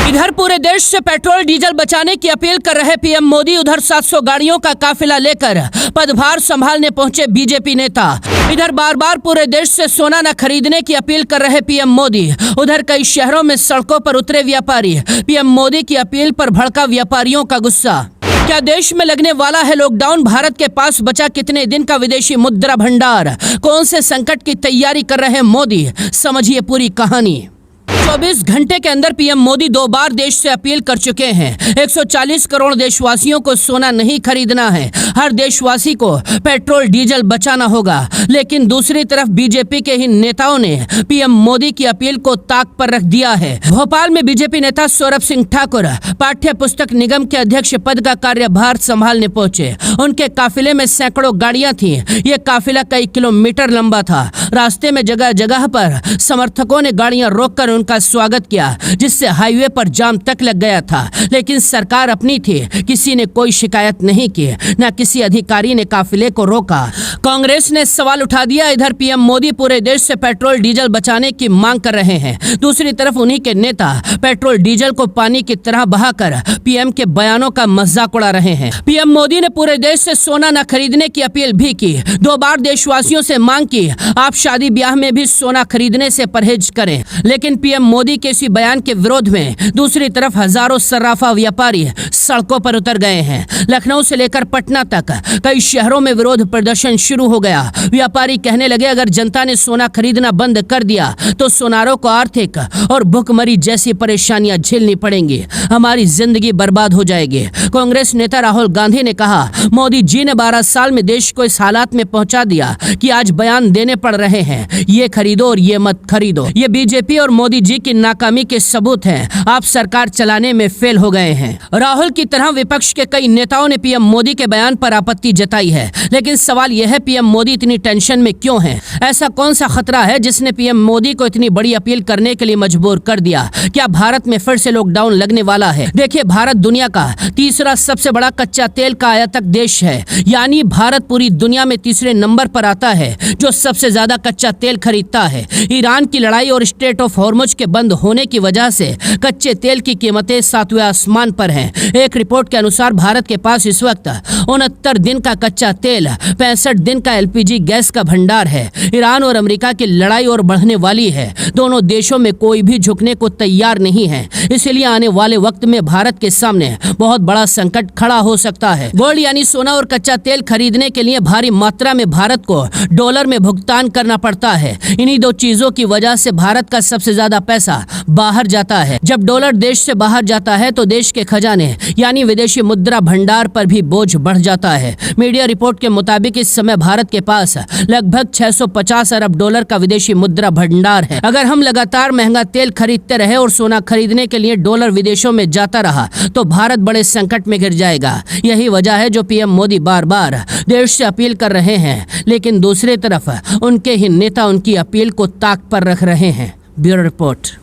इधर पूरे देश से पेट्रोल डीजल बचाने की अपील कर रहे पीएम मोदी, उधर 700 गाड़ियों का काफिला लेकर पदभार संभालने पहुंचे बीजेपी नेता। इधर बार बार पूरे देश से सोना न खरीदने की अपील कर रहे पीएम मोदी, उधर कई शहरों में सड़कों पर उतरे व्यापारी। पीएम मोदी की अपील पर भड़का व्यापारियों का गुस्सा। क्या देश में लगने वाला है लॉकडाउन? भारत के पास बचा कितने दिन का विदेशी मुद्रा भंडार? कौन से संकट की तैयारी कर रहे मोदी? समझिए पूरी कहानी। 24 घंटे के अंदर पीएम मोदी 2 बार देश से अपील कर चुके हैं। 140 करोड़ देशवासियों को सोना नहीं खरीदना है, हर देशवासी को पेट्रोल डीजल बचाना होगा। लेकिन दूसरी तरफ बीजेपी के ही नेताओं ने पीएम मोदी की अपील को ताक पर रख दिया है। भोपाल में बीजेपी नेता सौरभ सिंह ठाकुर पाठ्य पुस्तक निगम के अध्यक्ष पद का कार्यभार संभालने पहुंचे। उनके काफिले में सैकड़ों गाड़ियां थीं। ये काफिला कई किलोमीटर लंबा था। रास्ते में जगह जगह पर समर्थकों ने गाड़ियां रोककर उनका स्वागत किया, जिससे हाईवे पर जाम तक लग गया था। लेकिन सरकार अपनी थी, किसी ने कोई शिकायत नहीं की, न किसी अधिकारी ने काफिले को रोका। कांग्रेस ने सवाल उठा दिया। इधर पीएम मोदी पूरे देश से पेट्रोल डीजल बचाने की मांग कर रहे हैं, दूसरी तरफ उन्हीं के नेता पेट्रोल डीजल को पानी की तरह बहाकर पीएम के बयानों का मजाक उड़ा रहे हैं। पीएम मोदी ने पूरे देश से सोना न खरीदने की अपील भी की। 2 बार देशवासियों से मांग की, आप शादी ब्याह में भी सोना खरीदने से परहेज करें। लेकिन पीएम मोदी के इसी बयान के विरोध में दूसरी तरफ हजारों सर्राफा व्यापारी सड़कों पर उतर गए हैं। लखनऊ से लेकर पटना तक कई शहरों में विरोध प्रदर्शन शुरू हो गया। व्यापारी कहने लगे, अगर जनता ने सोना खरीदना बंद कर दिया तो सोनारों को आर्थिक और भुखमरी जैसी परेशानियां झेलनी पड़ेंगी, हमारी जिंदगी बर्बाद हो जाएगी। कांग्रेस नेता राहुल गांधी ने कहा, मोदी जी ने 12 साल में देश को इस हालात में पहुंचा दिया कि आज बयान देने पड़ रहे हैं, ये खरीदो और ये मत खरीदो। ये बीजेपी और मोदी जी की नाकामी के सबूत हैं। आप सरकार चलाने में फेल हो गए हैं। राहुल की तरह विपक्ष के कई नेताओं ने पीएम मोदी के बयान पर आपत्ति जताई है। लेकिन सवाल यह है, पीएम मोदी इतनी टेंशन में क्यों हैं? ऐसा कौन सा खतरा है जिसने पीएम मोदी को इतनी बड़ी अपील करने के लिए मजबूर कर दिया? क्या भारत में फिर से लॉकडाउन लगने वाला है? देखिए, भारत दुनिया का तीसरा सबसे बड़ा कच्चा तेल का आयातक देश है, यानी भारत पूरी दुनिया में तीसरे नंबर पर आता है जो सबसे ज्यादा कच्चा तेल खरीदता है। ईरान की लड़ाई और स्ट्रेट ऑफ हॉर्मुज के बंद होने की वजह से कच्चे तेल की कीमतें 7वें आसमान पर हैं। एक रिपोर्ट के अनुसार भारत के पास इस वक्त 69 दिन का कच्चा तेल, 65 दिन का एलपीजी गैस का भंडार है। ईरान और अमेरिका की लड़ाई और बढ़ने वाली है। दोनों देशों में कोई भी झुकने को तैयार नहीं है। इसलिए आने वाले वक्त में भारत के सामने बहुत बड़ा संकट खड़ा हो सकता है। गोल्ड यानी सोना और कच्चा तेल खरीदने के लिए भारी मात्रा में भारत को डॉलर में भुगतान करना पड़ता है। इन्हीं 2 चीजों की वजह से भारत का सबसे ज्यादा पैसा बाहर जाता है। जब डॉलर देश से बाहर जाता है तो देश के खजाने यानी विदेशी मुद्रा भंडार पर भी बोझ बढ़ जाता है। मीडिया रिपोर्ट के मुताबिक इस समय भारत के पास लगभग 650 अरब डॉलर का विदेशी मुद्रा भंडार है। अगर हम लगातार महंगा तेल खरीदते रहे और सोना खरीदने के लिए डॉलर विदेशों में जाता रहा तो भारत बड़े संकट में गिर जाएगा। यही वजह है जो पीएम मोदी बार बार देश से अपील कर रहे हैं, लेकिन दूसरी तरफ उनके ही नेता उनकी अपील को ताक पर रख रहे हैं। Bureau report.